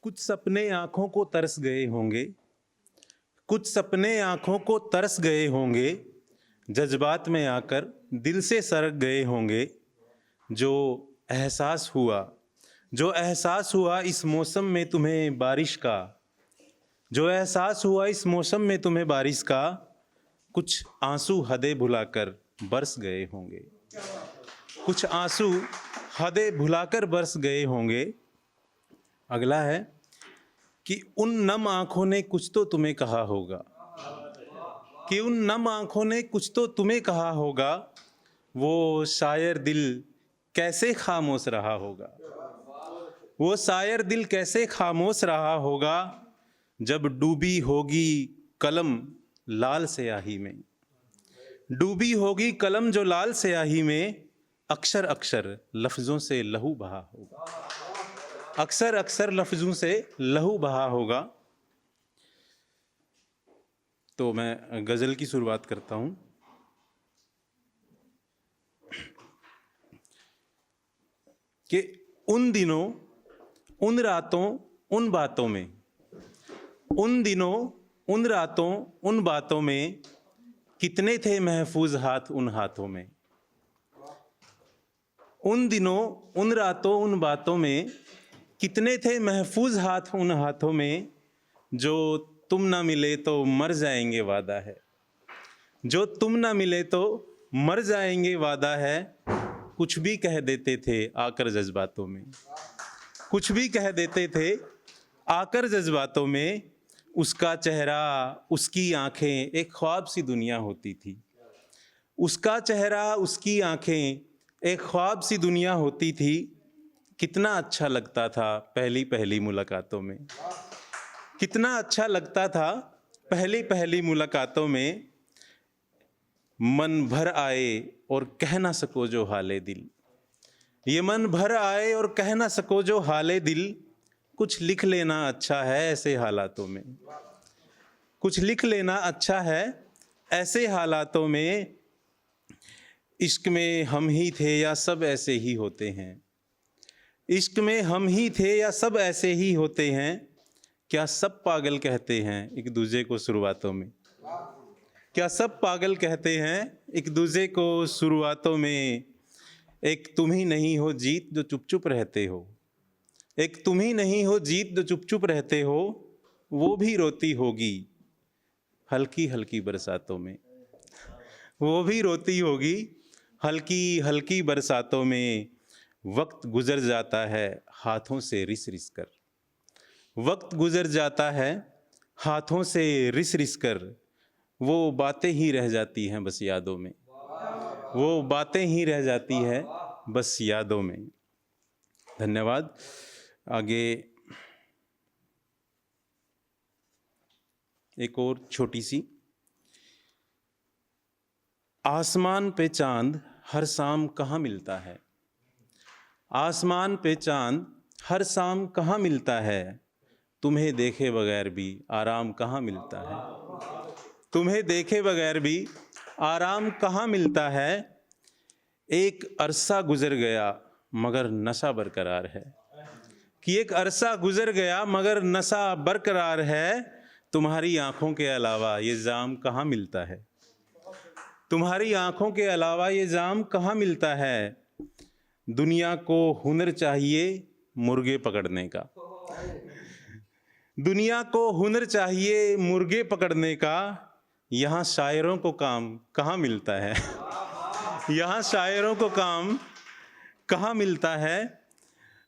कुछ सपने आंखों को तरस गए होंगे, कुछ सपने आंखों को तरस गए होंगे, जज्बात में आकर दिल से सरक गए होंगे। जो एहसास हुआ, जो एहसास हुआ इस मौसम में तुम्हें बारिश का, जो एहसास हुआ इस मौसम में तुम्हें बारिश का, कुछ आंसू हदें भुलाकर बरस गए होंगे, कुछ आंसू हदें भुलाकर बरस गए होंगे। अगला है कि उन नम आंखों ने कुछ तो तुम्हें कहा होगा, कि उन नम आंखों ने कुछ तो तुम्हें कहा होगा। वो शायर दिल कैसे खामोश रहा होगा, वो शायर दिल कैसे खामोश रहा होगा, जब डूबी होगी कलम लाल स्याही में, डूबी होगी कलम जो लाल स्याही में, अक्षर अक्षर लफ्जों से लहू बहा होगा, अक्सर अक्सर लफ्जों से लहू बहा होगा। तो मैं गजल की शुरुआत करता हूं कि उन दिनों, उन रातों, उन बातों में, उन दिनों, उन रातों, उन बातों में, कितने थे महफूज हाथ उन हाथों में। उन दिनों, उन रातों, उन बातों में, कितने थे महफूज हाथ उन हाथों में, जो तुम ना मिले तो मर जाएंगे वादा है, जो तुम ना मिले तो मर जाएंगे वादा है। कुछ भी कह देते थे आकर जज्बातों में, कुछ भी कह देते थे आकर जज्बातों में। उसका चेहरा, उसकी आंखें एक ख्वाब सी दुनिया होती थी, उसका चेहरा, उसकी आंखें एक ख्वाब सी दुनिया होती थी। कितना अच्छा लगता था पहली पहली मुलाकातों में, कितना अच्छा लगता था पहली पहली मुलाकातों में। मन भर आए और कह ना सको जो हाले दिल, ये मन भर आए और कह ना सको जो हाले दिल। कुछ लिख लेना अच्छा है ऐसे हालातों में, कुछ लिख लेना अच्छा है ऐसे हालातों में। इश्क में हम ही थे या सब ऐसे ही होते हैं, इश्क में हम ही थे या सब ऐसे ही होते हैं। क्या सब पागल कहते हैं एक दूसरे को शुरुआतों में, क्या सब पागल कहते हैं एक दूसरे को शुरुआतों में। एक तुम ही नहीं हो जीत जो चुप चुप रहते हो, एक तुम ही नहीं हो जीत जो चुप चुप रहते हो, वो भी रोती होगी हल्की हल्की बरसातों में, वो भी रोती होगी हल्की हल्की बरसातों में। वक्त गुजर जाता है हाथों से रिस रिस कर, वक्त गुजर जाता है हाथों से रिस रिस कर। वो बातें ही रह जाती हैं बस यादों में, वो बातें ही रह जाती है बस यादों में। धन्यवाद। आगे एक और छोटी सी। आसमान पे चांद हर शाम कहाँ मिलता है, आसमान पे चांद हर शाम कहाँ मिलता है। तुम्हें देखे बगैर भी आराम कहाँ मिलता है, तुम्हें देखे बगैर भी आराम कहाँ मिलता है। एक अरसा गुजर गया मगर नशा बरकरार है, कि एक अरसा गुजर गया मगर नशा बरकरार है। तुम्हारी आंखों के अलावा ये जाम कहाँ मिलता है, तुम्हारी आंखों के अलावा ये जाम कहाँ मिलता है। दुनिया को हुनर चाहिए मुर्गे पकड़ने का, दुनिया को हुनर चाहिए मुर्गे पकड़ने का। यहाँ शायरों को काम कहाँ मिलता है, यहाँ शायरों को काम कहाँ मिलता है।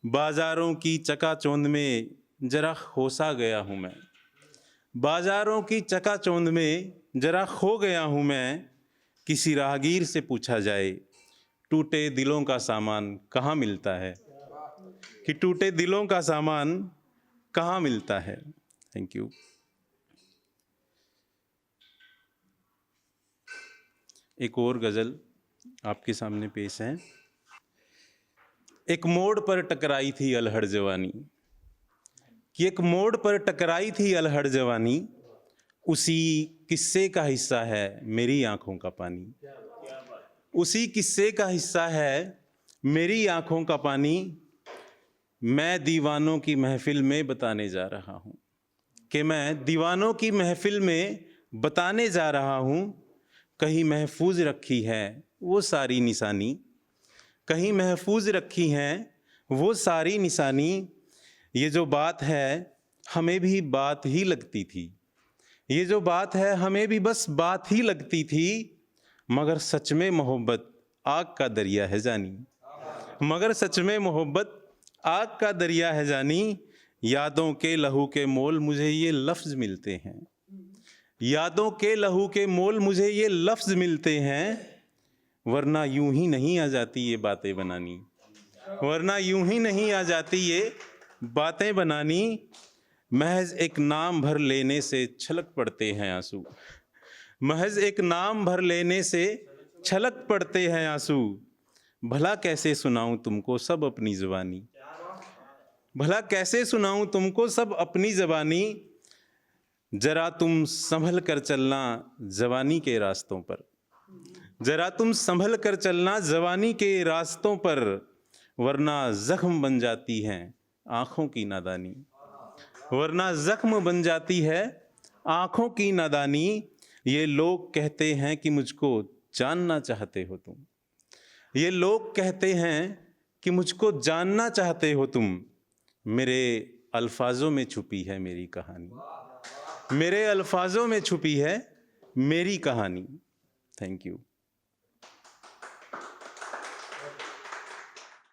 बाजारों की चकाचौंध में जरा खोसा गया हूँ मैं, बाजारों की चकाचौंध में जरा खो गया हूँ मैं। किसी राहगीर से पूछा जाए टूटे दिलों का सामान कहाँ मिलता है, कि टूटे दिलों का सामान कहाँ मिलता है। Thank you. एक और गज़ल आपके सामने पेश है। एक मोड़ पर टकराई थी अलहड़ जवानी, कि एक मोड़ पर टकराई थी अलहड़ जवानी। उसी किस्से का हिस्सा है मेरी आंखों का पानी, उसी किस्से का हिस्सा है मेरी आंखों का पानी। मैं दीवानों की महफिल में बताने जा रहा हूँ, कि मैं दीवानों की महफिल में बताने जा रहा हूँ, कहीं महफूज रखी है वो सारी निशानी, कहीं महफूज रखी हैं वो सारी निशानी। ये जो बात है हमें भी बात ही लगती थी, ये जो बात है हमें भी बस बात ही लगती थी, मगर सच में मोहब्बत आग का दरिया है जानी, मगर सच में मोहब्बत आग का दरिया है जानी। यादों के लहू के मोल मुझे ये लफ्ज़ मिलते हैं, यादों के लहू के मोल मुझे ये लफ्ज़ मिलते हैं, वरना यूं ही नहीं आ जाती ये बातें बनानी, वरना यूं ही नहीं आ जाती ये बातें बनानी। महज एक नाम भर लेने से छलक पड़ते हैं आंसू, महज एक नाम भर लेने से छलक पड़ते हैं आंसू। भला कैसे सुनाऊं तुमको सब अपनी ज़बानी, भला कैसे सुनाऊं तुमको सब अपनी ज़बानी। जरा तुम संभल कर चलना जवानी के रास्तों पर, जरा तुम संभल कर चलना जवानी के रास्तों पर, वरना जख्म बन जाती है आँखों की नादानी, वरना जख्म बन जाती है आँखों की नादानी। ये लोग कहते हैं कि मुझको जानना चाहते हो तुम, ये लोग कहते हैं कि मुझको जानना चाहते हो तुम, मेरे अल्फाजों में छुपी है मेरी कहानी, मेरे अल्फाजों में छुपी है मेरी कहानी। Thank you.